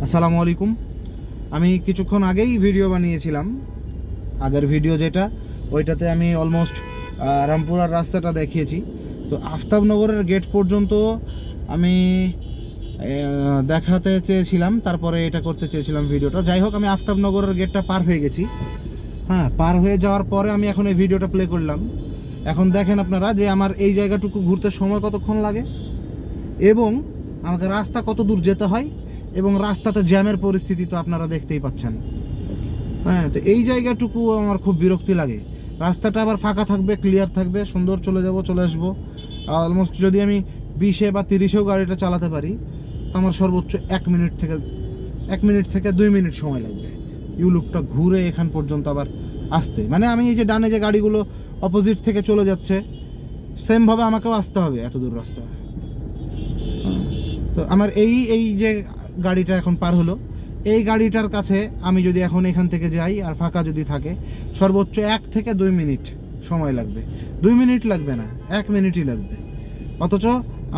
আসসালামু আলাইকুম। আমি কিছুক্ষণ আগেই ভিডিও বানিয়েছিলাম, আগের ভিডিও যেটা, ওইটাতে আমি অলমোস্ট রামপুরার রাস্তাটা দেখিয়েছি। তো আফতাবনগরের গেট পর্যন্ত আমি দেখাতে চেয়েছিলাম, তারপরে এটা করতে চেয়েছিলাম ভিডিওটা। যাই হোক, আমি আফতাবনগরের গেটটা পার হয়ে গেছি। হ্যাঁ, পার হয়ে যাওয়ার পরে আমি এখন এই ভিডিওটা প্লে করলাম। এখন দেখেন আপনারা যে আমার এই জায়গাটুকু ঘুরতে সময় কতক্ষণ লাগে এবং আমাকে রাস্তা কত দূর যেতে হয়, এবং রাস্তাতে জ্যামের পরিস্থিতি তো আপনারা দেখতেই পাচ্ছেন। হ্যাঁ, তো এই জায়গাটুকু আমার খুব বিরক্তি লাগে। রাস্তাটা আবার ফাঁকা থাকবে, ক্লিয়ার থাকবে, সুন্দর চলে আসবো। অলমোস্ট যদি আমি 20 বা 30-এও গাড়িটা চালাতে পারি, তো আমার সর্বোচ্চ 1 মিনিট থেকে 2 মিনিট সময় লাগবে ইউলুপটা ঘুরে এখান পর্যন্ত আবার আসতে। মানে আমি এই যে ডানে যে গাড়িগুলো অপোজিট থেকে চলে যাচ্ছে, সেমভাবে আমাকেও আসতে হবে এত দূর রাস্তা। তো আমার এই যে গাড়িটা এখন পার হলো, এই গাড়িটার কাছে আমি যদি এখন এখান থেকে যাই আর ফাঁকা যদি থাকে, সর্বোচ্চ 1 থেকে 2 মিনিট সময় লাগবে। 2 মিনিট লাগবে না, 1 মিনিটই লাগবে। অথচ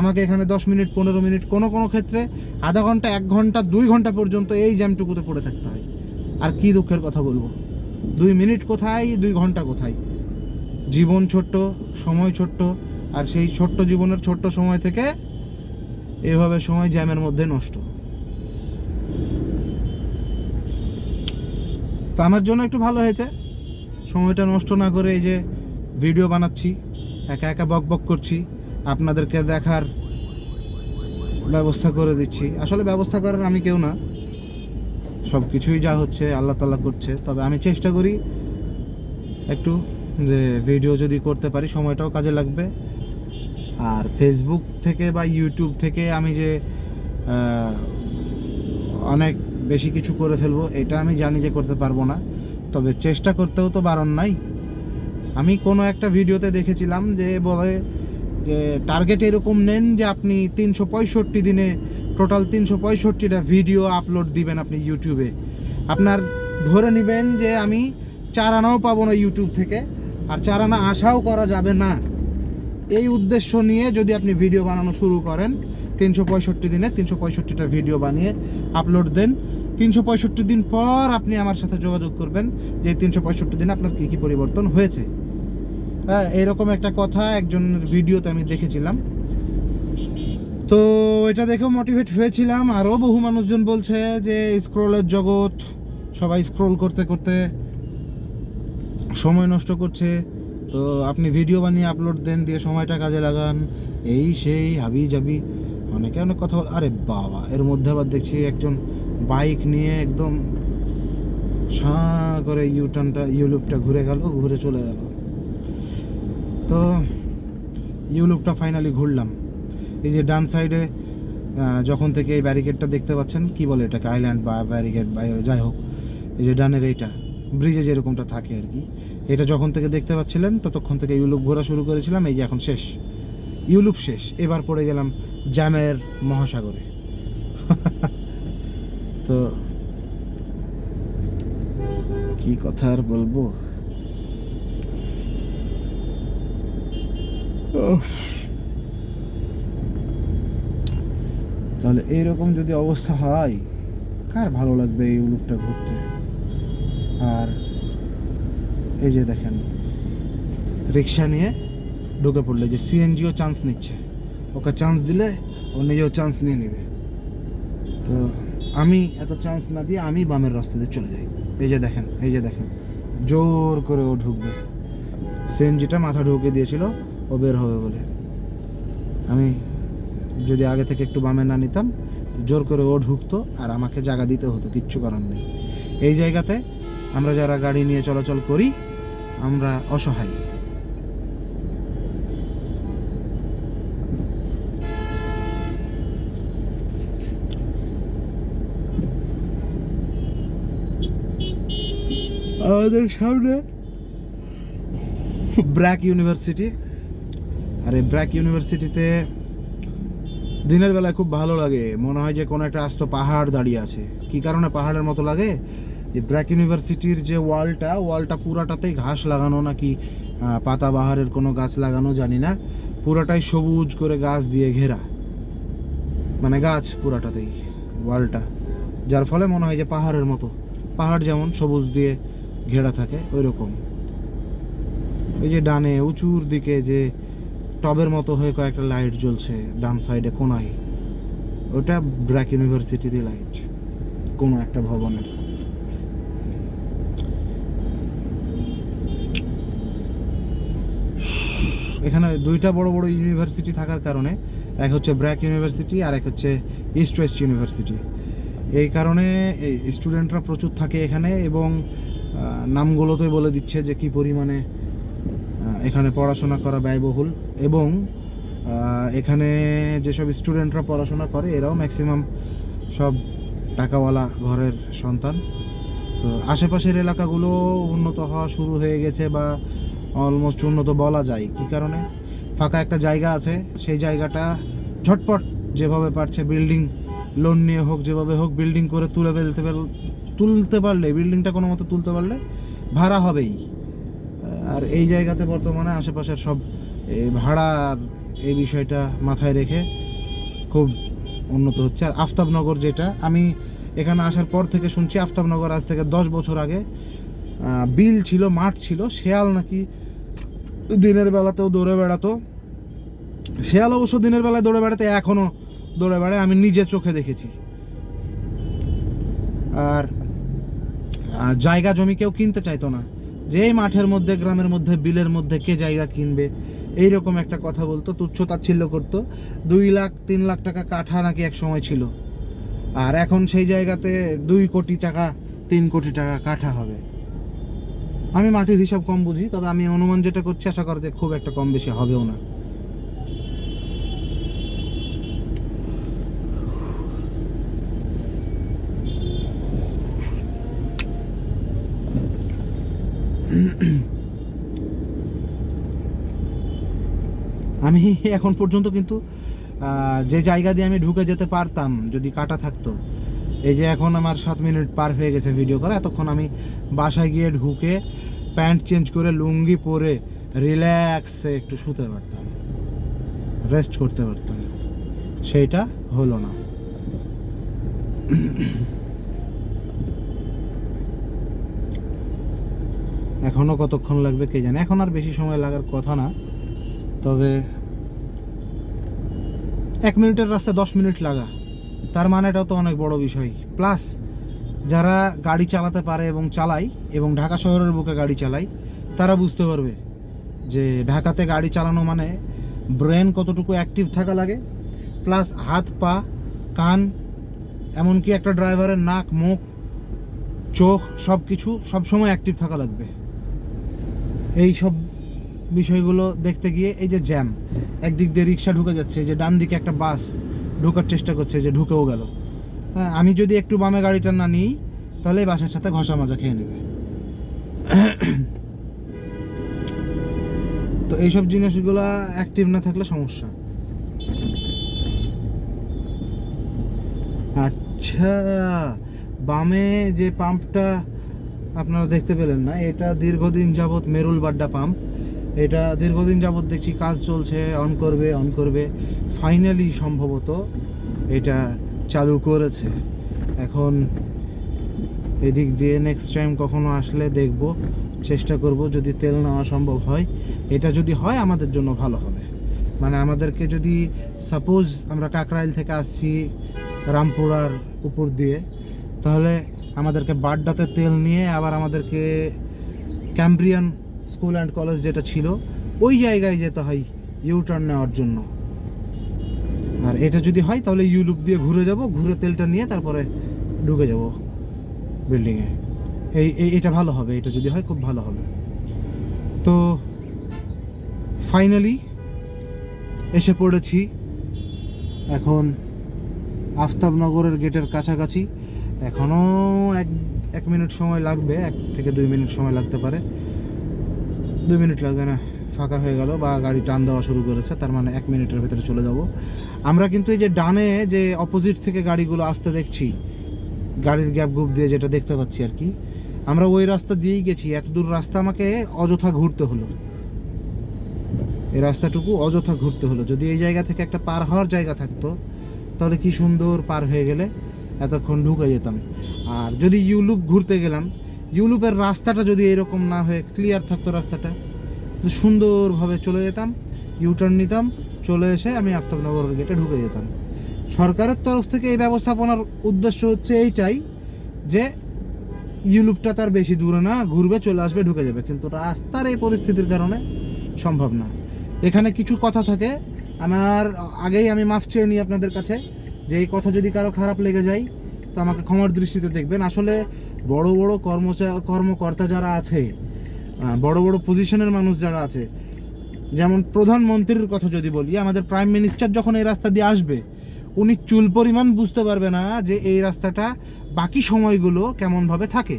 আমাকে এখানে 10 মিনিট, 15 মিনিট, কোনো ক্ষেত্রে আধা ঘন্টা, 1 ঘন্টা, 2 ঘন্টা পর্যন্ত এই জ্যামটুকুতে পড়ে থাকতে হয়। আর কি দুঃখের কথা বলবো, 2 মিনিট কোথায়, 2 ঘন্টা কোথায়। জীবন ছোট্ট, সময় ছোট্ট, আর সেই ছোট্ট জীবনের ছোট্ট সময় থেকে এভাবে সময় জ্যামের মধ্যে নষ্ট। তো আমার জন্য একটু ভালো হয়েছে, সময়টা নষ্ট না করে এই যে ভিডিও বানাচ্ছি, একা একা বক বক করছি, আপনাদেরকে দেখার ব্যবস্থা করে দিচ্ছি। আসলে ব্যবস্থা করার আমি কেউ না, সব কিছুই যা হচ্ছে আল্লাহ তাআলা করছে। তবে আমি চেষ্টা করি একটু যে ভিডিও যদি করতে পারি সময়টাও কাজে লাগবে। আর ফেসবুক থেকে বা ইউটিউব থেকে আমি যে অনেক বেশি কিছু করে ফেলবো, এটা আমি জানি যে করতে পারবো না, তবে চেষ্টা করতেও তো বারণ নাই। আমি কোনো একটা ভিডিওতে দেখেছিলাম যে বলে যে টার্গেট এরকম নেন যে আপনি 365 দিনে টোটাল 365টা ভিডিও আপলোড দিবেন আপনি ইউটিউবে। আপনার ধরে নেবেন যে আমি 4 আনাও পাবো না ইউটিউব থেকে, আর 4 আনা আশাও করা যাবে না। এই উদ্দেশ্য নিয়ে যদি আপনি ভিডিও বানানো শুরু করেন, 365 দিনে 365টা ভিডিও বানিয়ে আপলোড দেন, 365 দিন পর আপনি আমার সাথে যোগাযোগ করবেন যে 365 দিনে আপনার কী কী পরিবর্তন হয়েছে। হ্যাঁ, এরকম একটা কথা একজনের ভিডিওতে আমি দেখেছিলাম। তো এটা দেখেও মোটিভেট হয়েছিলাম। আরও বহু মানুষজন বলছে যে স্ক্রলের জগৎ, সবাই স্ক্রোল করতে করতে সময় নষ্ট করছে, তো আপনি ভিডিও বানিয়ে আপলোড দেন, দিয়ে সময়টা কাজে লাগান, এই সেই হাবি জাবি অনেকে অনেক কথা বল। আরে বাবা, এর মধ্যে আবার দেখছি একজন বাইক নিয়ে একদম সাঁ করে ইউলুপটা ঘুরে গেল, ঘুরে চলে গেল। তো ইউলুপটা ফাইনালি ঘুরলাম। এই যে ডান সাইডে যখন থেকে এই ব্যারিকেডটা দেখতে পাচ্ছেন, কি বলে এটাকে, আইল্যান্ড বা ব্যারিকেড বা যাই হোক, এই যে ডানের এইটা ব্রিজে যেরকমটা থাকে আর কি, এটা যখন থেকে দেখতে পাচ্ছিলেন ততক্ষণ থেকে ইউলুপ ঘোরা শুরু করেছিলাম। এই যে এখন শেষ, ইউলুপ শেষ, এবার পড়ে গেলাম জ্যামের মহাসাগরে। তো কি কথা আর বলবো। তাহলে এইরকম যদি অবস্থা হয়, কার ভালো লাগবে এই ইউলুপটা ঘুরতে। আর এই যে দেখেন, রিক্সা নিয়ে ঢুকে পড়লে যে সিএনজিও চান্স নিচ্ছে, ওকে চান্স দিলে ও নিজেও চান্স নিয়ে নেবে। তো আমি এত চান্স না দিয়ে আমি বামের রাস্তা দিয়ে চলে যাই। এই যে দেখেন জোর করে ও ঢুকবে, সিএনজিটা মাথা ঢুকে দিয়েছিল ও বের হবে বলে। আমি যদি আগে থেকে একটু বামে না নিতাম, জোর করে ও ঢুকতো আর আমাকে জায়গা দিতে হতো, কিচ্ছু করার নেই। এই জায়গাতে আমরা যারা গাড়ি নিয়ে চলাচল করি, আমরা অসহায়। আমাদের সামনে ব্র্যাক ইউনিভার্সিটি, আর এই ব্র্যাক ইউনিভার্সিটিতে দিনের বেলায় খুব ভালো লাগে, মনে হয় যে কোনো একটা আস্ত পাহাড় দাঁড়িয়ে আছে। কি কারণে পাহাড়ের মতো লাগে, যে ব্র্যাক ইউনিভার্সিটির যে ওয়ালটা পুরাটাতেই ঘাস লাগানো, নাকি পাতাবাহারের কোনো গাছ লাগানো জানি না, পুরাটাই সবুজ করে গাছ দিয়ে ঘেরা, মানে গাছ পুরাটাতেই ওয়ালটা। যার ফলে মনে হয় যে পাহাড়ের মতো, পাহাড় যেমন সবুজ দিয়ে ঘেরা থাকে ওই রকম। এই যে ডানে উঁচুর দিকে যে টবের মতো হয়ে কয়েকটা লাইট জ্বলছে ডান সাইডে কোনায়, ওটা ব্র্যাক ইউনিভার্সিটির লাইট, কোনো একটা ভবনের। এখানে দুইটা বড় বড় ইউনিভার্সিটি থাকার কারণে, এক হচ্ছে ব্র্যাক ইউনিভার্সিটি আর এক হচ্ছে ইস্ট ওয়েস্ট ইউনিভার্সিটি। এই কারণে স্টুডেন্টরা প্রচুর থাকে এখানে, এবং নামগুলোতেই বলে দিচ্ছে যে কি পরিমাণে এখানে পড়াশোনা করা ব্যয়বহুল। এবং এখানে যেসব স্টুডেন্টরা পড়াশোনা করে এরাও ম্যাক্সিমাম সব টাকাওয়ালা ঘরের সন্তান। তো আশেপাশের এলাকাগুলো উন্নত হওয়া শুরু হয়ে গেছে, বা অলমোস্ট উন্নত বলা যায়। কি কারণে? ফাঁকা একটা জায়গা আছে, সেই জায়গাটা ঝটপট যেভাবে পারছে বিল্ডিং লোন নিয়ে হোক, যেভাবে হোক বিল্ডিং করে তুলতে পারলে, বিল্ডিংটা কোনো মতো তুলতে পারলে ভাড়া হবেই। আর এই জায়গাতে বর্তমানে আশেপাশের সব ভাড়ার এই বিষয়টা মাথায় রেখে খুব উন্নত হচ্ছে। আর আফতাবনগর, যেটা আমি এখানে আসার পর থেকে শুনছি, আফতাবনগর আজ থেকে 10 বছর আগে বিল ছিল, মাঠ ছিল, শেয়াল নাকি দিনের বেলাতেও দৌড়ে বেড়াতো। শেয়াল অবশ্য দিনের বেলায় দৌড়ে বেড়াতে এখনও দৌড়ে বেড়ায়, আমি নিজে চোখে দেখেছি। আর জায়গা জমি কেউ কিনতে চাইতো না, যে এই মাঠের মধ্যে, গ্রামের মধ্যে, বিলের মধ্যে কে জায়গা কিনবে, এইরকম একটা কথা বলতো, তুচ্ছ তাচ্ছিল্য করতো। 2 লাখ 3 লাখ টাকা কাঠা নাকি এক সময় ছিল, আর এখন সেই জায়গাতে 2 কোটি টাকা 3 কোটি টাকা কাঠা হবে। আমি মাটির হিসাব কম বুঝি, তবে আমি অনুমান যেটা করছি, আশা করি যে খুব একটা কম বেশি হবেও না। আমি এখন পর্যন্ত কিন্তু যে জায়গা দিয়ে আমি ঢুকে যেতে পারতাম যদি কাটা থাকতো, এই যে এখন আমার 7 মিনিট পার হয়ে গেছে ভিডিও করা, এতক্ষণ আমি বাসায় গিয়ে ঢুকে প্যান্ট চেঞ্জ করে লুঙ্গি পরে রিল্যাক্সে একটু শুতে পারতাম, রেস্ট করতে পারতাম। সেইটা হলো না। এখনও কতক্ষণ লাগবে কে জানে, এখন আর বেশি সময় লাগার কথা না, তবে 1 মিনিটের রাস্তায় 10 মিনিট লাগা, তার মানে এটাও তো অনেক বড় বিষয়। প্লাস যারা গাড়ি চালাতে পারে এবং চালায়, এবং ঢাকা শহরের বুকে গাড়ি চালায়, তারা বুঝতে পারবে যে ঢাকাতে গাড়ি চালানো মানে ব্রেন কতটুকু অ্যাক্টিভ থাকা লাগে, প্লাস হাত পা কান, এমনকি একটা ড্রাইভারের নাক মুখ চোখ সব কিছু সবসময় অ্যাক্টিভ থাকা লাগবে। এই সব বিষয়গুলো দেখতে গিয়ে, এই যে জ্যাম, একদিক দিয়ে রিক্সা ঢুকে যাচ্ছে, যে ডান দিকে একটা বাস ঢোকার চেষ্টা করছে, যে ঢুকেও গেল। হ্যাঁ, আমি যদি একটু বামে গাড়িটা না নিই, তাহলে এই বাসের সাথে ঘষা মাজা খেয়ে নেবে। তো এইসব জিনিসগুলো অ্যাক্টিভ না থাকলে সমস্যা। আচ্ছা, বামে যে পাম্পটা আপনারা দেখতে পেলেন না, এটা দীর্ঘদিন যাবৎ মেরুল বাড্ডা পাম্প। এটা দীর্ঘদিন যাবৎ দেখছি কাজ চলছে, অন করবে, ফাইনালি সম্ভবত এটা চালু করেছে। এখন এদিক দিয়ে নেক্সট টাইম কখনো আসলে দেখব, চেষ্টা করব যদি তেল নেওয়া সম্ভব হয়। এটা যদি হয় আমাদের জন্য ভালো হবে। মানে আমাদেরকে যদি সাপোজ আমরা কাকরাইল থেকে আসছি রামপুরার উপর দিয়ে, তাহলে আমাদেরকে বাড্ডাতে তেল নিয়ে আবার আমাদেরকে ক্যাম্ব্রিয়ান স্কুল অ্যান্ড কলেজ যেটা ছিল ওই জায়গায় যেতে হয় ইউ টার্ন নেওয়ার জন্য। আর এটা যদি হয় তাহলে ইউ লুপ দিয়ে ঘুরে যাব, ঘুরে তেলটা নিয়ে তারপরে ঢুকে যাব বিল্ডিংয়ে। এটা ভালো হবে, এটা যদি হয় খুব ভালো হবে। তো ফাইনালি এসে পড়েছি এখন আফতাবনগরের গেটের কাছাকাছি। এখনও এক মিনিট সময় লাগবে, 1 থেকে 2 মিনিট সময় লাগতে পারে। 2 মিনিট লাগবে না, ফাঁকা হয়ে গেল বা গাড়ি টান দেওয়া শুরু করেছে, তার মানে 1 মিনিটের ভেতরে চলে যাব। আমরা কিন্তু এই যে ডানে যে অপোজিট থেকে গাড়িগুলো আসতে দেখছি, গাড়ির গ্যাপ গ্রুপ দিয়ে যেটা দেখতে পাচ্ছি আর কি, আমরা ওই রাস্তা দিয়েই গেছি। এত দূর রাস্তা আমাকে অযথা ঘুরতে হলো, এই রাস্তাটুকু অযথা ঘুরতে হলো। যদি এই জায়গা থেকে একটা পার হওয়ার জায়গা থাকতো তাহলে কি সুন্দর পার হয়ে গেলে এতক্ষণ ঢুকে যেতাম। আর যদি ইউলুপ ঘুরতে গেলাম, ইউলুপের রাস্তাটা যদি এরকম না হয়ে ক্লিয়ার থাকতো, রাস্তাটা সুন্দরভাবে চলে যেতাম, ইউটার্ন নিতাম, চলে এসে আমি আফতাবনগর গেটে ঢুকে যেতাম। সরকারের তরফ থেকে এই ব্যবস্থাপনার উদ্দেশ্য হচ্ছে এইটাই যে ইউলুপটা তার বেশি দূরে না, ঘুরবে, চলে আসবে, ঢুকে যাবে। কিন্তু রাস্তার এই পরিস্থিতির কারণে সম্ভব না। এখানে কিছু কথা থাকে, আমার আগেই আমি মাফ চেয়ে নিই আপনাদের কাছে, যে এই কথা যদি কারো খারাপ লেগে যায় তো আমাকে ক্ষমার দৃষ্টিতে দেখবেন। আসলে বড় বড় কর্মকর্তা যারা আছে, বড় বড় পজিশনের মানুষ যারা আছে, যেমন প্রধানমন্ত্রীর কথা যদি বলি, আমাদের প্রাইম মিনিস্টার যখন এই রাস্তা দিয়ে আসবে, উনি চুল পরিমাণ বুঝতে পারবে না যে এই রাস্তাটা বাকি সময়গুলো কেমনভাবে থাকে।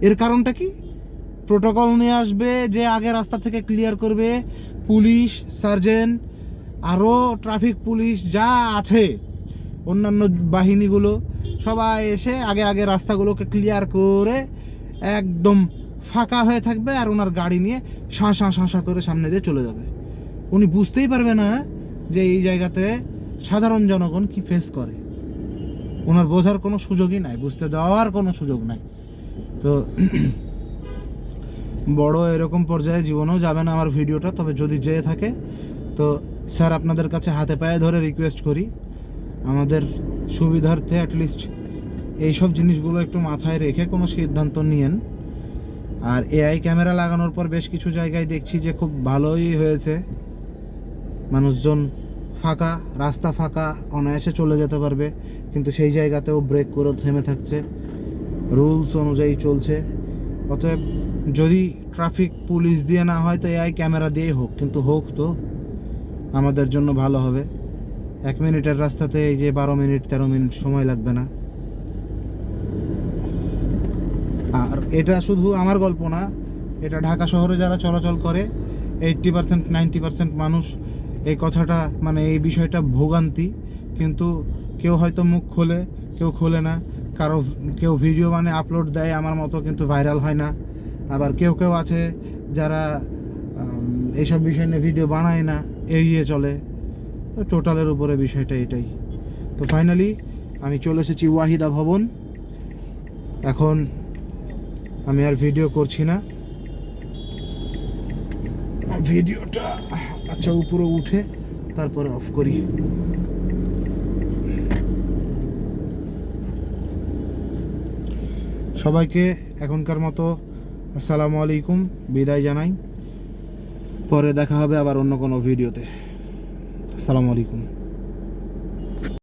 এর কারণটা কি? প্রোটোকল নিয়ে আসবে, যে আগে রাস্তা থেকে ক্লিয়ার করবে, পুলিশ, সার্জেন্ট, আরও ট্রাফিক পুলিশ যা আছে, অন্যান্য বাহিনীগুলো সবাই এসে আগে আগে রাস্তাগুলোকে ক্লিয়ার করে একদম ফাঁকা হয়ে থাকবে, আর ওনার গাড়ি নিয়ে শাঁ করে সামনে দিয়ে চলে যাবে। উনি বুঝতেই পারবে না যে এই জায়গাতে সাধারণ জনগণ কি ফেস করে। ওনার বোঝার কোনো সুযোগই নাই, বুঝতে দেওয়ার কোনো সুযোগ নাই। তো বড় এরকম পর্যায়ে জীবনেও যাবে না আমার ভিডিওটা। তবে যদি যেয়ে থাকে তো স্যার আপনাদের কাছে হাতে পায়ে ধরে রিকোয়েস্ট করি, আমাদের সুবিধার্থে অ্যাটলিস্ট এইসব জিনিসগুলো একটু মাথায় রেখে কোনো সিদ্ধান্ত নিয়েন। আর এআই ক্যামেরা লাগানোর পর বেশ কিছু জায়গায় দেখছি যে খুব ভালোই হয়েছে, মানুষজন ফাঁকা, রাস্তা ফাঁকা, অনায়াসে চলে যেতে পারবে। কিন্তু সেই জায়গাতেও ব্রেক করে থেমে থাকছে, রুলস অনুযায়ী চলছে। অতএব যদি ট্রাফিক পুলিশ দিয়ে না হয় তো এআই ক্যামেরা দিয়েই হোক, কিন্তু হোক তো আমাদের জন্য ভালো হবে। 1 মিনিটের রাস্তাতে এই যে 12 মিনিট 13 মিনিট সময় লাগবে না। আর এটা শুধু আমার গল্প না, এটা ঢাকা শহরে যারা চলাচল করে 80% 90% মানুষ এই কথাটা, মানে এই বিষয়টা ভোগান্তি। কিন্তু কেউ হয়তো মুখ খোলে, কেউ খোলে না, কেউ ভিডিও মানে আপলোড দেয় আমার মতো, কিন্তু ভাইরাল হয় না। আবার কেউ আছে যারা এইসব বিষয় নিয়ে ভিডিও বানায় না, এড়িয়ে চলে। তো টোটালের উপরে বিষয়টা এটাই। তো ফাইনালি আমি চলে এসেছি ওয়াহিদা ভবন। এখন আমি আর ভিডিও করছি না, ভিডিওটা আচ্ছা উপরে উঠে তারপরে অফ করি। সবাইকে এখনকার মতো আসসালামু আলাইকুম, বিদায় জানাই। পরে দেখা হবে আবার অন্য কোনো ভিডিওতে। আসসালামু আলাইকুম।